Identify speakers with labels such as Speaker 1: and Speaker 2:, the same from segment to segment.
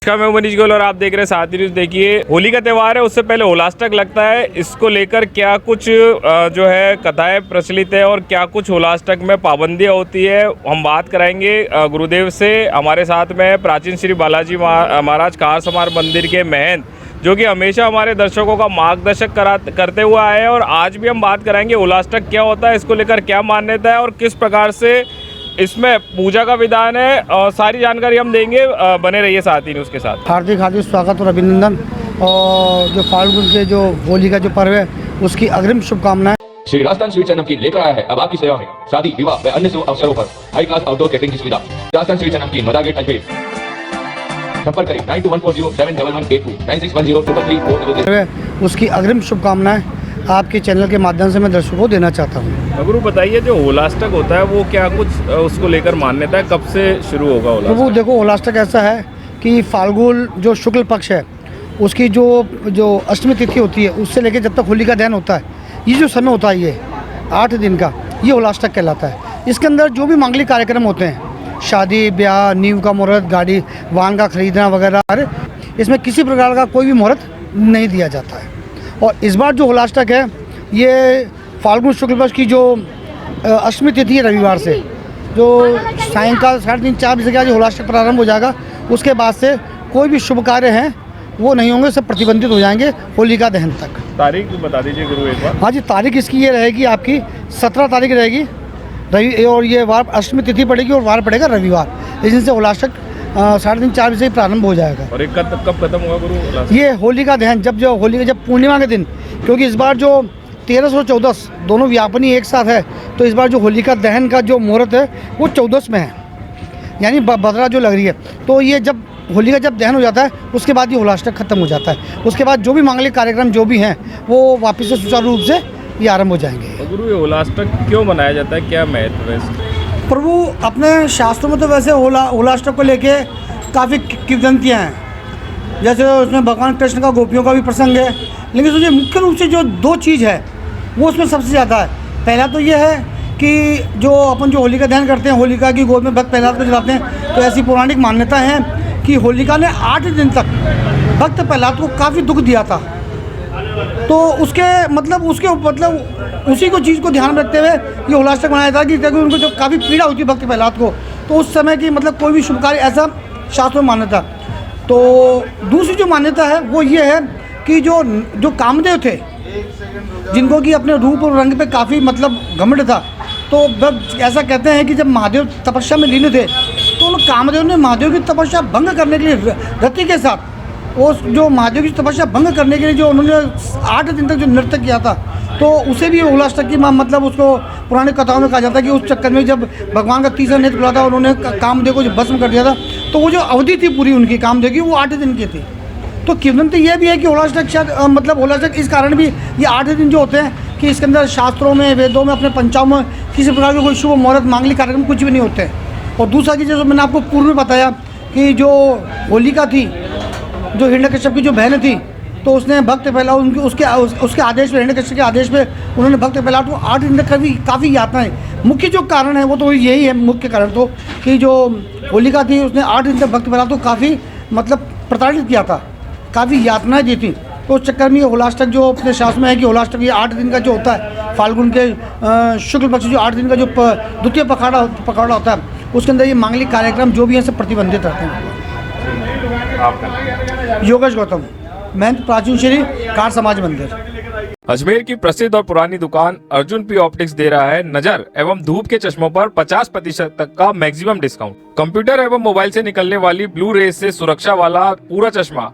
Speaker 1: नमस्कार, मैं मनीष गोयल और आप देख रहे हैं साथी न्यूज़। देखिए, होली का त्यौहार है, उससे पहले होलाष्टक लगता है। इसको लेकर क्या कुछ जो है कथाएं प्रचलित है और क्या कुछ होलाष्टक में पाबंदियां होती है, हम बात कराएंगे गुरुदेव से। हमारे साथ में प्राचीन श्री बालाजी महाराज कार समार मंदिर के महंत, जो कि हमेशा हमारे दर्शकों का मार्गदर्शक करते हुए आए हैं। और आज भी हम बात कराएंगे होलाष्टक क्या होता है, इसको लेकर क्या मान्यता है और किस प्रकार से इसमें पूजा का विधान है, और सारी जानकारी हम देंगे। बने रहिए साथी न्यूज़ के साथ।
Speaker 2: हार्दिक हार्दिक स्वागत और अभिनंदन। और जो फाल्गुन के जो होली का जो पर्व है उसकी अग्रिम शुभकामनाएं।
Speaker 3: श्री राजस्थान स्वीट्स एंड नमकीन लेकर आया है अब आपकी सेवा में शादी, विवाह व अन्य शुभ अवसरों पर हाई क्लास आउटडोर कैटरिंग की सुविधा। राजस्थान स्वीट्स एंड नमकीन, मदार गेट, अजमेर। संपर्क करें 9214071182 9610333400।
Speaker 2: उसकी अग्रिम शुभकामनाएं आपके चैनल के माध्यम से मैं दर्शकों को देना चाहता हूँ।
Speaker 1: गुरु बताइए, जो होलाष्टक होता है वो क्या कुछ उसको लेकर मान्यता है, कब से शुरू होगा होलाष्टक?
Speaker 2: प्रभु देखो, होलाष्टक ऐसा है कि फाल्गुन जो शुक्ल पक्ष है उसकी जो अष्टमी तिथि होती है उससे लेकर जब तक होली का दहन होता है, ये जो समय होता है ये 8 दिन का, ये होलाष्टक कहलाता है। इसके अंदर जो भी मांगलिक कार्यक्रम होते हैं, शादी ब्याह, नींव का मुहूर्त, गाड़ी वाहन का खरीदना वगैरह, इसमें किसी प्रकार का कोई भी मुहूर्त नहीं दिया जाता है। और इस बार जो होलाष्टक है ये फाल्गुन शुक्ल पक्ष की जो अष्टमी तिथि है रविवार से, जो सायंकाल 3:30-4 बजे के आज होलाष्टक प्रारंभ हो जाएगा। उसके बाद से कोई भी शुभ कार्य हैं वो नहीं होंगे, सब प्रतिबंधित हो जाएंगे होलिका दहन तक।
Speaker 1: तारीख बता दीजिए गुरु एक बार।
Speaker 2: हाँ जी, तारीख इसकी ये रहेगी, आपकी 17 तारीख रहेगी रवि, और ये वार अष्टमी तिथि पड़ेगी और वार पड़ेगा रविवार। इस दिन से होलाष्टक 3:30-4 बजे प्रारंभ हो जाएगा।
Speaker 1: और एक कब खत्म होगा गुरु?
Speaker 2: ये होलिका दहन जब पूर्णिमा के दिन, क्योंकि इस बार जो 13 और 14 दोनों व्यापनी एक साथ है, तो इस बार जो होलिका दहन का जो मुहूर्त है वो 14 में है, यानी बदरा जो लग रही है। तो ये जब होलिका जब दहन हो जाता है उसके बाद ये होलाष्टक खत्म हो जाता है। उसके बाद जो भी मांगलिक कार्यक्रम जो भी हैं वो वापस से सुचारू रूप से ये आरंभ हो जाएंगे।
Speaker 1: गुरु, ये होलाष्टक क्यों मनाया जाता है, क्या महत्व है इसका?
Speaker 2: प्रभु, अपने शास्त्रों में तो वैसे होलाष्टक को लेके काफ़ी किंवदंतियाँ हैं, जैसे उसमें भगवान कृष्ण का गोपियों का भी प्रसंग है। लेकिन सोचिए, मुख्य रूप से जो 2 चीज़ है वो उसमें सबसे ज़्यादा है। पहला तो ये है कि जो अपन जो होलिका दहन करते हैं, होलिका की गोद में भक्त प्रहलाद को जलाते हैं, तो ऐसी पौराणिक मान्यता है कि होलिका ने 8 दिन तक भक्त प्रहलाद को काफ़ी दुख दिया था। तो उसी को चीज़ को ध्यान में रखते हुए ये होलाष्टक मनाया था कि उनको जो काफ़ी पीड़ा होती है भक्त प्रहलाद को, तो उस समय की कोई भी शुभ कार्य, ऐसा शास्त्रों में मान्यता। तो दूसरी जो मान्यता है वो ये है कि जो कामदेव थे, जिनको कि अपने रूप और रंग पे काफ़ी घमंड था, तो ऐसा कहते हैं कि जब महादेव तपस्या में लीन थे तो कामदेव ने महादेव की तपस्या भंग करने के लिए रति के साथ, वो जो महादेव की तपस्या भंग करने के लिए जो उन्होंने 8 दिन तक जो नृत्य किया था, तो उसे भी होलाष्टक की उसको पुरानी कथाओं में कहा जाता है कि उस चक्कर में जब भगवान का तीसरा नेत्र खुला था, उन्होंने कामदेव को जो भस्म कर दिया था, तो वो जो अवधि थी पूरी उनकी कामदेव की, वो 8 दिन की थी। तो किंवदंती ये भी है कि होलाष्टक शायद होलाष्टक इस कारण भी ये 8 दिन जो होते हैं कि इसके अंदर शास्त्रों में, वेदों में, अपने पंचांगों में किसी प्रकार के कोई शुभ मुहूर्त, मांगलिक कार्यक्रम कुछ भी नहीं होते हैं। और दूसरा कि जैसे मैंने आपको पूर्व में बताया कि जो होलिका थी, जो हिरण्यकश्यप की जो बहन थी, तो उसने भक्त प्रहलाद उसके आदेश पे, हिरण्यकश्यप के आदेश पे उन्होंने भक्त प्रहलाद को 8 दिन तक काफ़ी यातनाएं। मुख्य जो कारण है वो तो यही है, मुख्य कारण तो कि जो होलिका थी उसने 8 दिन तक भक्त प्रहलाद को काफ़ी प्रताड़ित किया था, काफ़ी यातनाएं दी थी। तो उस चक्कर में ये होलाष्टक जो अपने शास्त्र में है कि होलाष्टक ये 8 दिन का जो होता है, फाल्गुन के शुक्ल पक्ष जो 8 दिन का जो द्वितीय पखवाड़ा होता है, उसके अंदर ये मांगलिक कार्यक्रम जो भी हैं सब प्रतिबंधित रहते हैं। योगेश गौतम, महंत, प्राचीन श्री कार समाज मंदिर,
Speaker 1: अजमेर की प्रसिद्ध और पुरानी दुकान अर्जुन पी ऑप्टिक्स दे रहा है नजर एवं धूप के चश्मों पर 50% तक का मैक्सिमम डिस्काउंट। कंप्यूटर एवं मोबाइल से निकलने वाली ब्लू रेज से सुरक्षा वाला पूरा चश्मा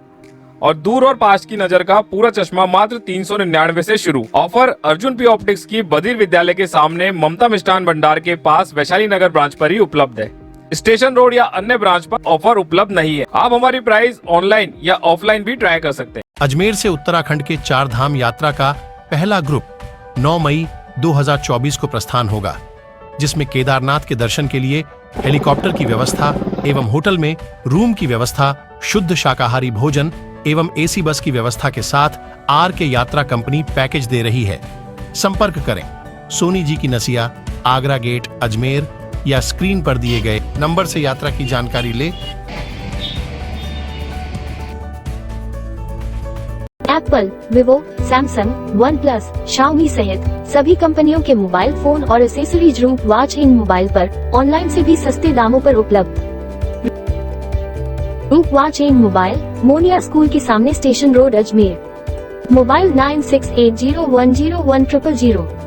Speaker 1: और दूर और पास की नजर का पूरा चश्मा मात्र 399 से शुरू। ऑफर अर्जुन पी ऑप्टिक्स की बधिर विद्यालय के सामने ममता मिष्ठान भंडार के पास वैशाली नगर ब्रांच पर ही उपलब्ध है। स्टेशन रोड या अन्य ब्रांच पर ऑफर उपलब्ध नहीं है। आप हमारी प्राइस ऑनलाइन या ऑफलाइन भी ट्राई कर सकते हैं।
Speaker 4: अजमेर से उत्तराखंड के 4 धाम यात्रा का पहला ग्रुप 9 मई 2024 को प्रस्थान होगा, जिसमें केदारनाथ के दर्शन के लिए हेलीकॉप्टर की व्यवस्था एवं होटल में रूम की व्यवस्था, शुद्ध शाकाहारी भोजन एवं एसी बस की व्यवस्था के साथ आर के यात्रा कंपनी पैकेज दे रही है। संपर्क करें सोनी जी की नसिया, आगरा गेट, अजमेर, या स्क्रीन पर दिए गए नंबर से यात्रा की जानकारी ले
Speaker 5: Apple, Vivo, Samsung, one plus, Xiaomi सहित सभी कंपनियों के मोबाइल फोन और एसेसरीज रूप वॉच इन मोबाइल पर ऑनलाइन से भी सस्ते दामों पर उपलब्ध। रूप watch in mobile, Moniya school के सामने, स्टेशन रोड, अजमेर। मोबाइल 968010100000।